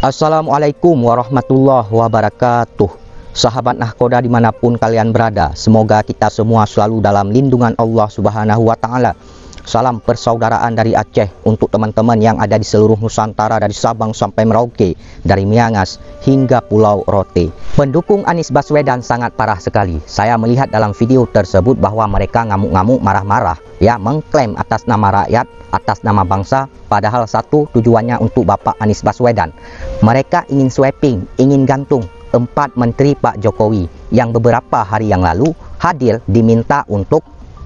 Assalamualaikum warahmatullahi wabarakatuh. Sahabat Nahkoda dimanapun kalian berada, semoga kita semua selalu dalam lindungan Allah Subhanahu wa Ta'ala. Salam persaudaraan dari Aceh untuk teman-teman yang ada di seluruh Nusantara, dari Sabang sampai Merauke, dari Miangas hingga Pulau Rote. Pendukung Anies Baswedan sangat parah sekali. Saya melihat dalam video tersebut bahwa mereka ngamuk-ngamuk, marah-marah, ya, mengklaim atas nama rakyat, atas nama bangsa, padahal satu tujuannya untuk Bapak Anies Baswedan. Mereka ingin sweeping, ingin gantung 4 menteri Pak Jokowi yang beberapa hari yang lalu hadir diminta untuk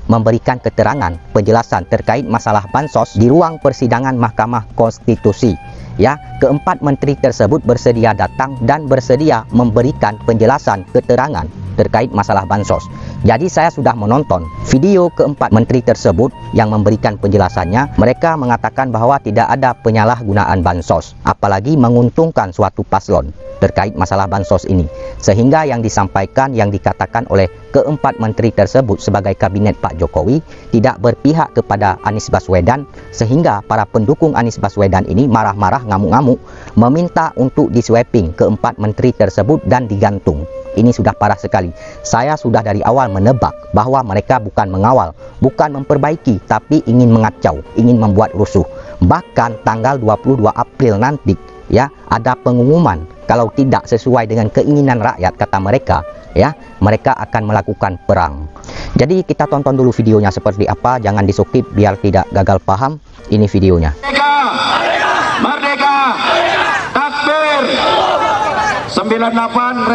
memberikan keterangan penjelasan terkait masalah bansos di ruang persidangan Mahkamah Konstitusi. Ya, keempat menteri tersebut bersedia datang dan bersedia memberikan penjelasan keterangan terkait masalah bansos. Jadi saya sudah menonton video keempat menteri tersebut yang memberikan penjelasannya. Mereka mengatakan bahwa tidak ada penyalahgunaan bansos, apalagi menguntungkan suatu paslon terkait masalah bansos ini. Sehingga yang disampaikan, yang dikatakan oleh keempat menteri tersebut sebagai kabinet Pak Jokowi tidak berpihak kepada Anies Baswedan, sehingga para pendukung Anies Baswedan ini marah-marah, ngamuk-ngamuk, meminta untuk disweeping keempat menteri tersebut dan digantung. Ini sudah parah sekali. Saya sudah dari awal menebak bahwa mereka bukan mengawal, bukan memperbaiki, tapi ingin mengacau, ingin membuat rusuh. Bahkan tanggal 22 April nanti, ya, ada pengumuman kalau tidak sesuai dengan keinginan rakyat, kata mereka, ya, mereka akan melakukan perang. Jadi kita tonton dulu videonya seperti apa, jangan di-skip biar tidak gagal paham. Ini videonya. Merdeka! Merdeka! Takbir! 98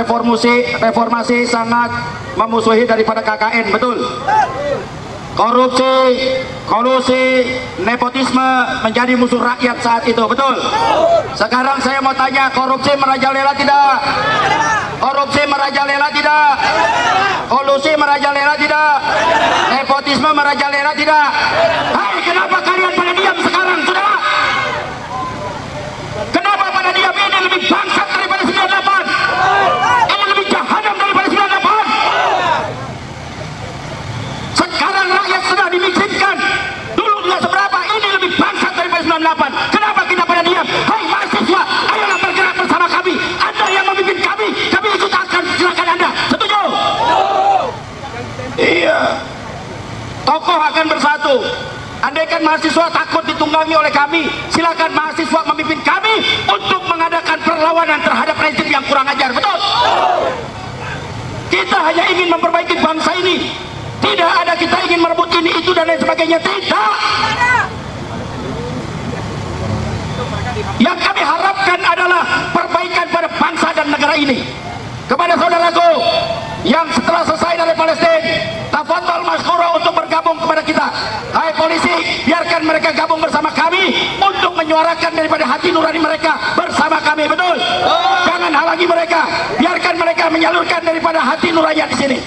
reformasi sangat memusuhi daripada KKN, betul? Korupsi, kolusi, nepotisme menjadi musuh rakyat saat itu, betul? Sekarang saya mau tanya, korupsi merajalela tidak? Korupsi merajalela tidak? Kolusi merajalela tidak? Nepotisme merajalela tidak? Hai, kenapa kalian pada diam sekarang, saudara? Kenapa pada diam? Ini lebih bangsat daripada 98. Ini lebih jahanam daripada 98. Sekarang rakyat sudah dimiskinkan. Dulu tidak seberapa, ini lebih bangsat daripada 98. Kenapa kita pada diam? Hai mahasiswa, ayolah bergerak bersama kami. Anda yang memimpin kami ikut akan, silakan Anda. Setuju? Iya. Tokoh akan bersatu. Andaikan mahasiswa takut ditunggangi oleh kami, silakan mahasiswa memimpin kami untuk mengadakan perlawanan terhadap rezim yang kurang ajar, betul? Kita hanya ingin memperbaiki bangsa ini. Tidak ada kita ingin merebut ini, itu, dan lain sebagainya. Tidak. Yang kami harapkan adalah perbaikan pada bangsa dan negara ini. Kepada saudaraku yang setelah selesai dari Palestina, tafadhol masykurah untuk bergabung kepada kita. Hai polisi, biarkan mereka gabung bersama kami untuk menyuarakan daripada hati nurani mereka bersama kami, betul? Jangan halangi mereka, biarkan mereka menyalurkan daripada hati nurani di sini.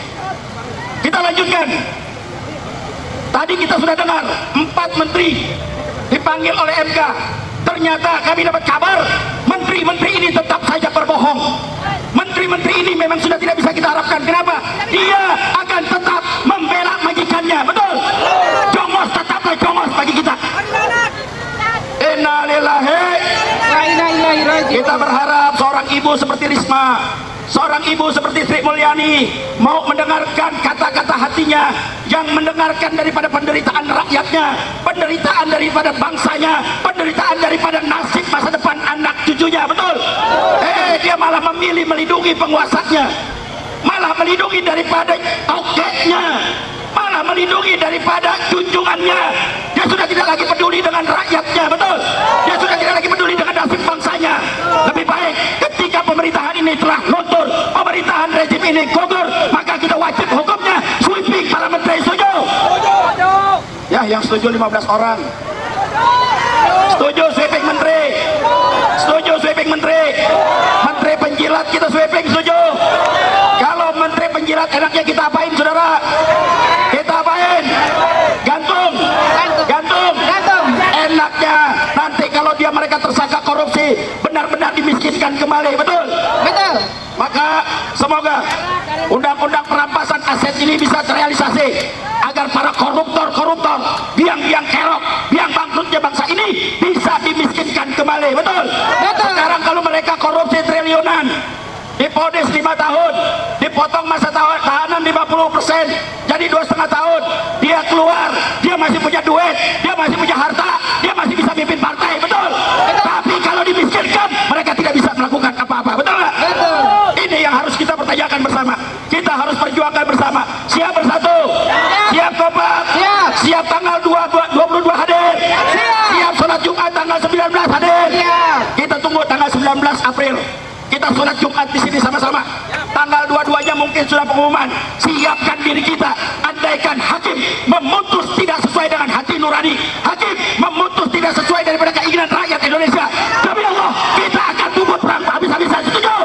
Kita lanjutkan. Tadi kita sudah dengar 4 menteri dipanggil oleh MK. Ternyata kami dapat kabar menteri-menteri ini tetap saja berbohong. Menteri-menteri ini memang sudah tidak bisa kita harapkan. Kenapa? Dia akan tetap membela majikannya, betul? Jongos tetaplah jongos bagi kita. Innalillahi. Kita berharap seorang ibu seperti Risma, seorang ibu seperti Sri Mulyani mau mendengarkan kata-kata hatinya, yang mendengarkan daripada penderitaan rakyatnya, penderitaan daripada bangsanya, penderitaan daripada nasib masa depan anak cucunya, betul? Dia malah memilih melindungi penguasanya, malah melindungi daripada tokeknya, malah melindungi daripada junjungannya. Dia sudah tidak lagi peduli dengan rakyatnya, betul? Dia sudah tidak lagi peduli dengan nasib bangsanya. Lebih baik ketika pemerintahan ini telah luntur, pemerintahan rezim ini gugur, maka kita wajib hukumnya sweeping para menteri. Setuju? Ya, yang setuju 15 orang. Setuju sweeping menteri. Setuju sweeping menteri. Menteri penjilat kita sweeping, setuju? Kalau menteri penjilat enaknya kita apain, saudara? Kita apain? Gantung. Gantung. Enaknya nanti kalau mereka tersangka korupsi, benar-benar dimiskinkan kembali, betul? Betul. Maka semoga undang-undang perampasan aset ini bisa terrealisasi agar para koruptor-koruptor, biang-biang kerok, biang bangkrutnya bangsa ini bisa dimiskinkan kembali, betul? Betul. Sekarang kalau mereka tahanan, diponis 5 tahun, dipotong masa tahanan 50%, jadi 2,5 tahun. Dia keluar, dia masih punya duit, dia masih punya harta, dia masih bisa pimpin partai, betul? Tapi kalau dimiskinkan, mereka tidak bisa melakukan apa-apa, betul nggak? Ini yang harus kita pertanyakan bersama. Kita harus perjuangkan bersama. Siap bersatu, siap kompak, siap tanggal 22 hadir, siap sholat Jumat tanggal 19 hadir. Kita tunggu tanggal 19 April. Kita sholat Jumat di sini sama-sama. Tanggal 22-nya mungkin sudah pengumuman. Siapkan diri kita. Andaikan hakim memutus tidak sesuai dengan hati nurani, hakim memutus tidak sesuai daripada keinginan rakyat Indonesia, demi Allah kita akan tubuh perang habis-habisan. Setuju?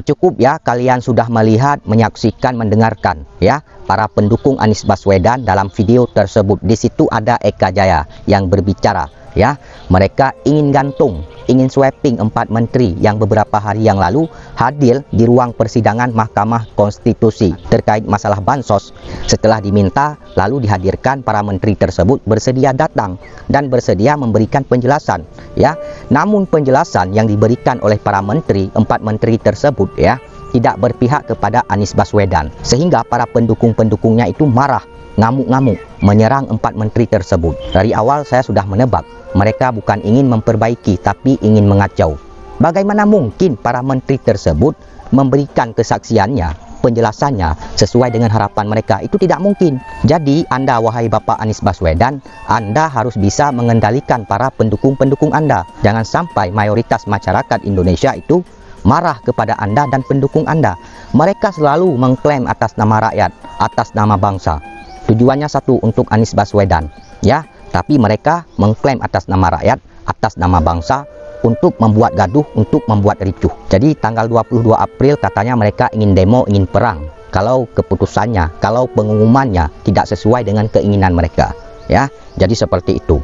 Cukup ya, kalian sudah melihat, menyaksikan, mendengarkan ya para pendukung Anies Baswedan dalam video tersebut. Di situ ada Eka Jaya yang berbicara ya, mereka ingin gantung, ingin sweeping 4 menteri yang beberapa hari yang lalu hadir di ruang persidangan Mahkamah Konstitusi terkait masalah bansos. Setelah diminta, lalu dihadirkan, para menteri tersebut bersedia datang dan bersedia memberikan penjelasan ya. Namun penjelasan yang diberikan oleh para menteri, 4 menteri tersebut ya, tidak berpihak kepada Anies Baswedan, sehingga para pendukung-pendukungnya itu marah, ngamuk-ngamuk, menyerang 4 menteri tersebut. Dari awal saya sudah menebak, mereka bukan ingin memperbaiki, tapi ingin mengacau. Bagaimana mungkin para menteri tersebut memberikan kesaksiannya, penjelasannya sesuai dengan harapan mereka? Itu tidak mungkin. Jadi Anda, wahai Bapak Anies Baswedan, Anda harus bisa mengendalikan para pendukung-pendukung Anda. Jangan sampai mayoritas masyarakat Indonesia itu marah kepada Anda dan pendukung Anda. Mereka selalu mengklaim atas nama rakyat, atas nama bangsa. Tujuannya satu, untuk Anies Baswedan ya, tapi mereka mengklaim atas nama rakyat, atas nama bangsa, untuk membuat gaduh, untuk membuat ricuh. Jadi tanggal 22 April katanya mereka ingin demo, ingin perang kalau keputusannya, kalau pengumumannya tidak sesuai dengan keinginan mereka ya. Jadi seperti itu.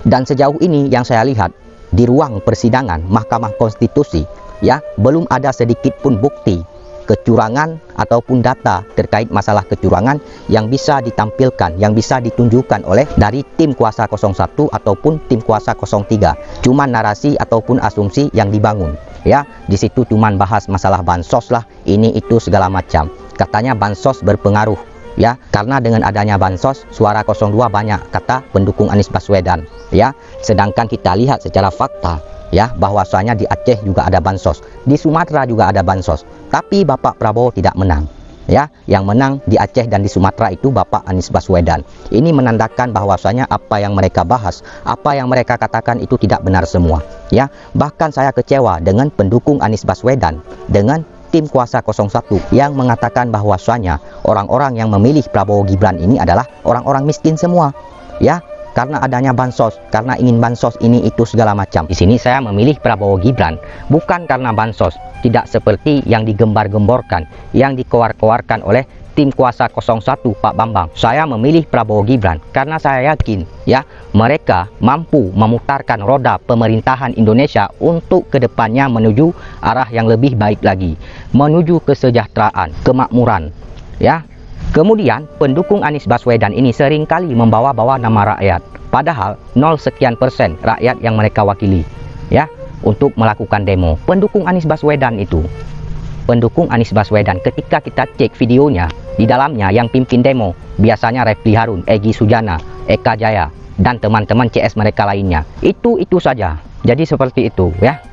Dan sejauh ini yang saya lihat di ruang persidangan Mahkamah Konstitusi ya, belum ada sedikit pun bukti kecurangan ataupun data terkait masalah kecurangan yang bisa ditampilkan, yang bisa ditunjukkan oleh dari tim kuasa 01 ataupun tim kuasa 03. Cuma narasi ataupun asumsi yang dibangun ya. Di situ cuman bahas masalah bansos lah, ini itu segala macam. Katanya bansos berpengaruh ya, karena dengan adanya bansos suara 02 banyak, kata pendukung Anies Baswedan ya. Sedangkan kita lihat secara fakta ya, bahwasanya di Aceh juga ada bansos, di Sumatera juga ada bansos, tapi Bapak Prabowo tidak menang ya. Yang menang di Aceh dan di Sumatera itu Bapak Anies Baswedan. Ini menandakan bahwasanya apa yang mereka bahas, apa yang mereka katakan itu tidak benar semua ya. Bahkan saya kecewa dengan pendukung Anies Baswedan, dengan tim kuasa 01 yang mengatakan bahwasanya orang-orang yang memilih Prabowo Gibran ini adalah orang-orang miskin semua ya, karena adanya bansos, karena ingin bansos ini itu segala macam. Di sini saya memilih Prabowo Gibran bukan karena bansos, tidak seperti yang digembar-gemborkan, yang dikeluar-keluarkan oleh tim kuasa 01 Pak Bambang. Saya memilih Prabowo Gibran karena saya yakin ya, mereka mampu memutarkan roda pemerintahan Indonesia untuk kedepannya menuju arah yang lebih baik lagi, menuju kesejahteraan, kemakmuran ya. Kemudian pendukung Anies Baswedan ini seringkali membawa-bawa nama rakyat, padahal 0 sekian persen rakyat yang mereka wakili ya untuk melakukan demo. Pendukung Anies Baswedan itu, pendukung Anies Baswedan, ketika kita cek videonya, di dalamnya yang pimpin demo biasanya Refli Harun, Egy Sujana, Eka Jaya dan teman-teman CS mereka lainnya. Itu saja. Jadi seperti itu ya.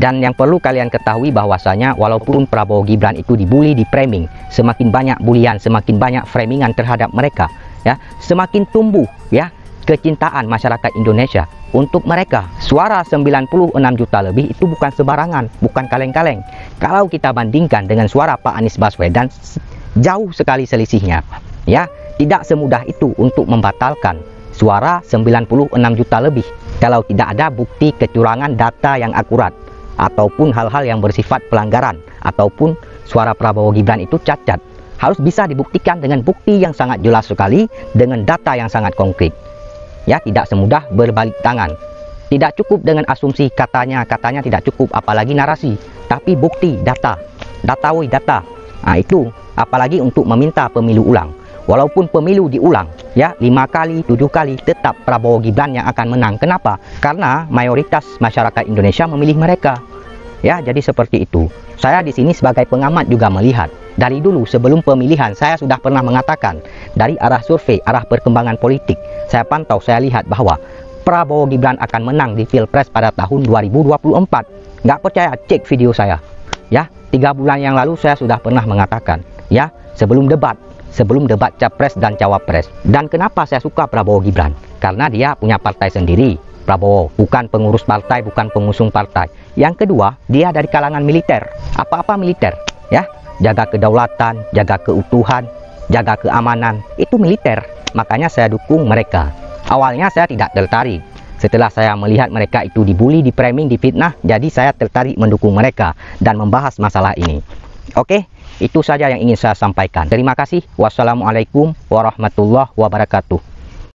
Dan yang perlu kalian ketahui bahwasanya walaupun Prabowo Gibran itu dibully, di framing, semakin banyak bulian, semakin banyak framingan terhadap mereka ya, semakin tumbuh ya kecintaan masyarakat Indonesia untuk mereka. Suara 96 juta lebih itu bukan sembarangan, bukan kaleng-kaleng. Kalau kita bandingkan dengan suara Pak Anies Baswedan, jauh sekali selisihnya ya. Tidak semudah itu untuk membatalkan suara 96 juta lebih kalau tidak ada bukti kecurangan, data yang akurat, ataupun hal-hal yang bersifat pelanggaran, ataupun suara Prabowo Gibran itu cacat. Harus bisa dibuktikan dengan bukti yang sangat jelas sekali, dengan data yang sangat konkret ya. Tidak semudah berbalik tangan. Tidak cukup dengan asumsi, katanya tidak cukup, apalagi narasi, tapi bukti, data. Nah itu apalagi untuk meminta pemilu ulang. Walaupun pemilu diulang ya 5 kali, 7 kali, tetap Prabowo Gibran yang akan menang. Kenapa? Karena mayoritas masyarakat Indonesia memilih mereka Ya, jadi seperti itu. Saya di sini sebagai pengamat juga melihat. Dari dulu sebelum pemilihan saya sudah pernah mengatakan dari arah survei, arah perkembangan politik, saya pantau, saya lihat bahwa Prabowo Gibran akan menang di Pilpres pada tahun 2024. Nggak percaya, cek video saya. Ya, 3 bulan yang lalu saya sudah pernah mengatakan, ya, sebelum debat Capres dan Cawapres. Dan kenapa saya suka Prabowo Gibran? Karena dia punya partai sendiri. Prabowo bukan pengurus partai, bukan pengusung partai. Yang kedua, dia dari kalangan militer. Apa-apa militer, ya. Jaga kedaulatan, jaga keutuhan, jaga keamanan, itu militer. Makanya saya dukung mereka. Awalnya saya tidak tertarik. Setelah saya melihat mereka itu dibully, diframing, difitnah, jadi saya tertarik mendukung mereka dan membahas masalah ini. Oke, itu saja yang ingin saya sampaikan. Terima kasih. Wassalamualaikum warahmatullahi wabarakatuh.